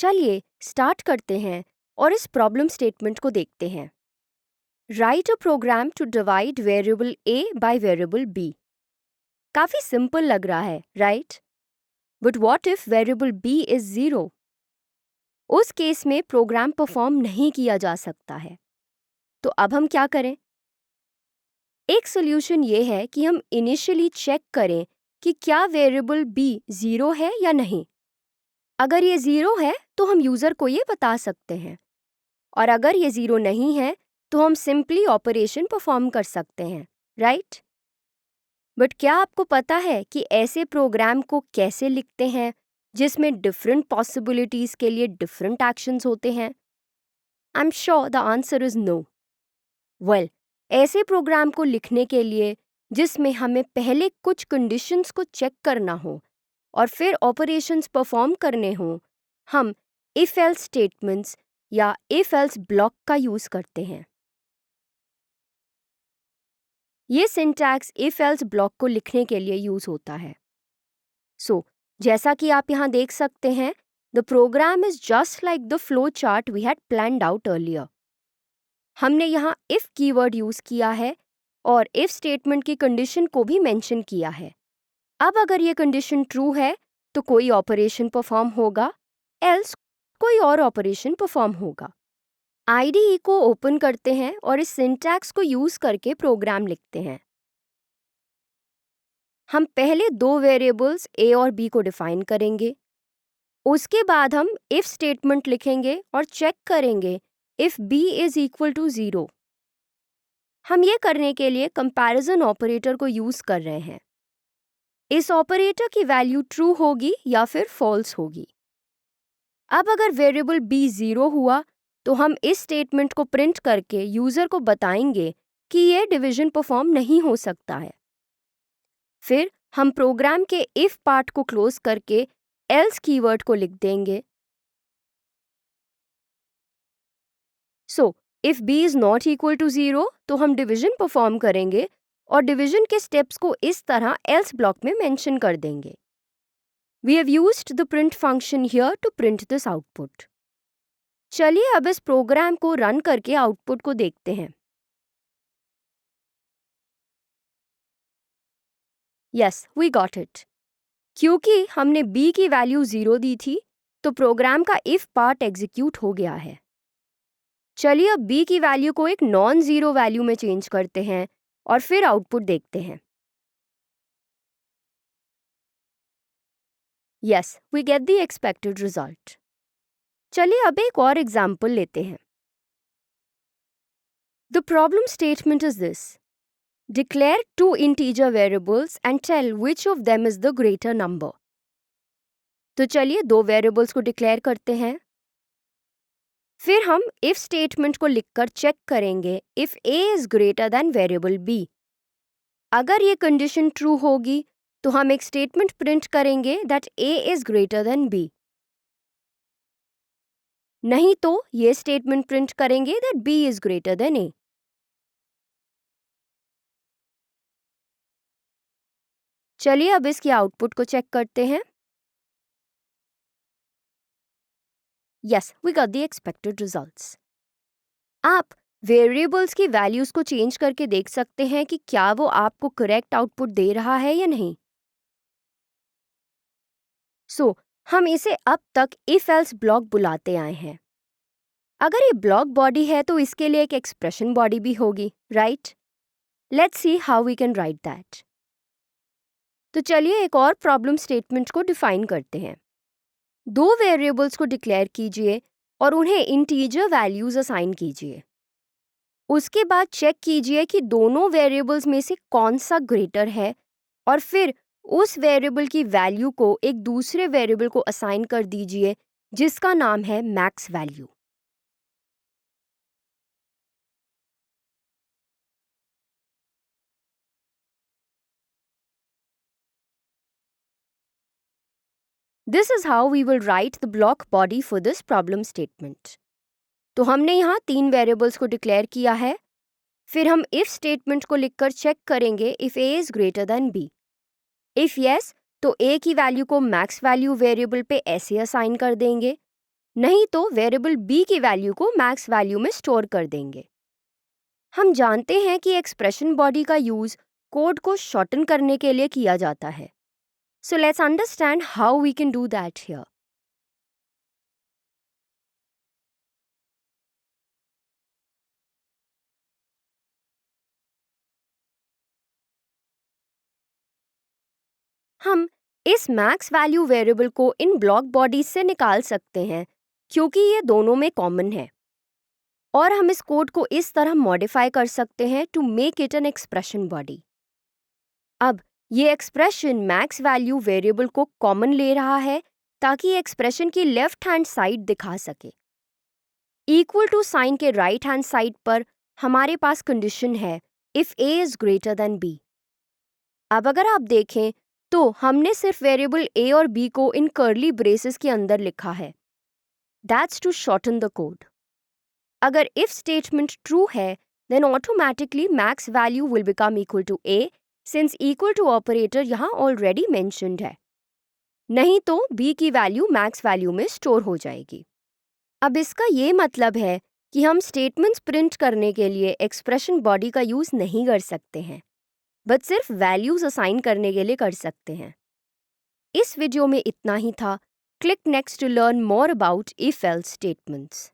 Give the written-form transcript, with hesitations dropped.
चलिए स्टार्ट करते हैं और इस प्रॉब्लम स्टेटमेंट को देखते हैं। Write a program to divide variable a by variable b। काफी सिंपल लग रहा है, right? But what if variable b is 0? उस केस में प्रोग्राम परफॉर्म नहीं किया जा सकता है। तो अब हम क्या करें? एक सोल्यूशन ये है कि हम इनिशियली चेक करें कि क्या वेरिएबल b 0 है या नहीं। अगर ये 0 है तो हम यूज़र को ये बता सकते हैं, और अगर ये 0 नहीं है तो हम सिंपली ऑपरेशन परफॉर्म कर सकते हैं, राइट? बट क्या आपको पता है कि ऐसे प्रोग्राम को कैसे लिखते हैं जिसमें डिफरेंट पॉसिबिलिटीज के लिए डिफरेंट एक्शंस होते हैं? I am sure the answer is no. Well, ऐसे प्रोग्राम को लिखने के लिए जिसमें हमें पहले कुछ कंडीशंस को चेक करना हो और फिर ऑपरेशंस परफॉर्म करने हों, हम इफ एल्स स्टेटमेंट्स या इफ एल्स ब्लॉक का यूज करते हैं। ये सिंटैक्स इफ एल्स ब्लॉक को लिखने के लिए यूज होता है। जैसा कि आप यहाँ देख सकते हैं, the program is just like the flow chart we had planned out earlier. हमने यहाँ इफ कीवर्ड यूज किया है और इफ स्टेटमेंट की कंडीशन को भी मेंशन किया है। अब अगर ये कंडीशन ट्रू है तो कोई ऑपरेशन परफॉर्म होगा, एल्स कोई और ऑपरेशन परफॉर्म होगा। IDE को ओपन करते हैं और इस सिंटैक्स को यूज करके प्रोग्राम लिखते हैं। हम पहले दो वेरिएबल्स a और b को डिफाइन करेंगे। उसके बाद हम इफ स्टेटमेंट लिखेंगे और चेक करेंगे if b is equal to 0। हम ये करने के लिए कंपैरिजन ऑपरेटर को यूज कर रहे हैं। इस ऑपरेटर की वैल्यू ट्रू होगी या फिर फॉल्स होगी। अब अगर वेरिएबल b 0 हुआ तो हम इस स्टेटमेंट को प्रिंट करके यूजर को बताएंगे कि ये डिवीजन परफॉर्म नहीं हो सकता है। फिर हम प्रोग्राम के इफ पार्ट को क्लोज करके एल्स कीवर्ड को लिख देंगे। If b is not equal to 0 तो हम डिवीजन परफॉर्म करेंगे और डिवीजन के स्टेप्स को इस तरह एल्स ब्लॉक में मेंशन कर देंगे। We have used the print function here to print this output. चलिए अब इस प्रोग्राम को रन करके आउटपुट को देखते हैं। Yes, we got it. क्योंकि हमने b की वैल्यू 0 दी थी तो प्रोग्राम का if पार्ट एग्जीक्यूट हो गया है। चलिए अब b की वैल्यू को एक नॉन जीरो वैल्यू में चेंज करते हैं और फिर आउटपुट देखते हैं। Yes, we get the expected result. चलिए अब एक और एग्जाम्पल लेते हैं। The problem statement is this. Declare two integer variables and tell which of them is the greater number. तो चलिए दो वेरिएबल्स को डिक्लेयर करते हैं। फिर हम इफ स्टेटमेंट को लिखकर चेक करेंगे if a is greater then variable b। अगर ये कंडीशन ट्रू होगी तो हम एक स्टेटमेंट प्रिंट करेंगे that a is greater than b। नहीं तो ये स्टेटमेंट प्रिंट करेंगे that b is greater then a। चलिए अब इसकी आउटपुट को चेक करते हैं। Yes, we got the expected results. आप वेरिएबल्स की वैल्यूज को चेंज करके देख सकते हैं कि क्या वो आपको करेक्ट आउटपुट दे रहा है या नहीं। हम इसे अब तक इफ एल्स ब्लॉक बुलाते आए हैं। अगर ये ब्लॉक बॉडी है तो इसके लिए एक एक्सप्रेशन बॉडी भी होगी, right? Let's see how we can write that. तो चलिए एक और प्रॉब्लम स्टेटमेंट को डिफाइन करते हैं। दो वेरिएबल्स को डिक्लेयर कीजिए और उन्हें इंटीजर वैल्यूज असाइन कीजिए। उसके बाद चेक कीजिए कि दोनों वेरिएबल्स में से कौन सा ग्रेटर है और फिर उस वेरिएबल की वैल्यू को एक दूसरे वेरिएबल को असाइन कर दीजिए जिसका नाम है max value. This is how we will write the block body for this problem statement. तो हमने यहाँ तीन वेरिएबल्स को डिक्लेयर किया है। फिर हम इफ स्टेटमेंट को लिखकर चेक करेंगे if a is greater than b। If yes तो a की वैल्यू को मैक्स वैल्यू वेरिएबल पे ऐसे असाइन कर देंगे। नहीं तो वेरिएबल b की वैल्यू को मैक्स वैल्यू में स्टोर कर देंगे। हम जानते हैं कि एक्सप्रेशन बॉडी का यूज कोड को शॉर्टन करने के लिए किया जाता है। So let's understand how we can do that here. हम इस मैक्स वैल्यू वेरिएबल को इन ब्लॉक बॉडीज से निकाल सकते हैं क्योंकि ये दोनों में कॉमन है, और हम इस कोड को इस तरह मॉडिफाई कर सकते हैं to make it an expression body. अब ये एक्सप्रेशन मैक्स वैल्यू वेरिएबल को कॉमन ले रहा है ताकि एक्सप्रेशन की लेफ्ट हैंड साइड दिखा सके। इक्वल टू साइन के राइट हैंड साइड पर हमारे पास कंडीशन है if a is greater than b। अब अगर आप देखें तो हमने सिर्फ वेरिएबल a और b को इन कर्ली ब्रेसेस के अंदर लिखा है। That's to shorten the code. अगर इफ स्टेटमेंट ट्रू है then automatically max value will become equal to a since equal to operator यहाँ ऑलरेडी मेंशन्ड है, नहीं तो b की वैल्यू मैक्स वैल्यू में स्टोर हो जाएगी। अब इसका ये मतलब है कि हम स्टेटमेंट्स प्रिंट करने के लिए एक्सप्रेशन बॉडी का यूज नहीं कर सकते हैं, बट सिर्फ वैल्यूज असाइन करने के लिए कर सकते हैं। इस वीडियो में इतना ही था। Click next to learn more about if else statements.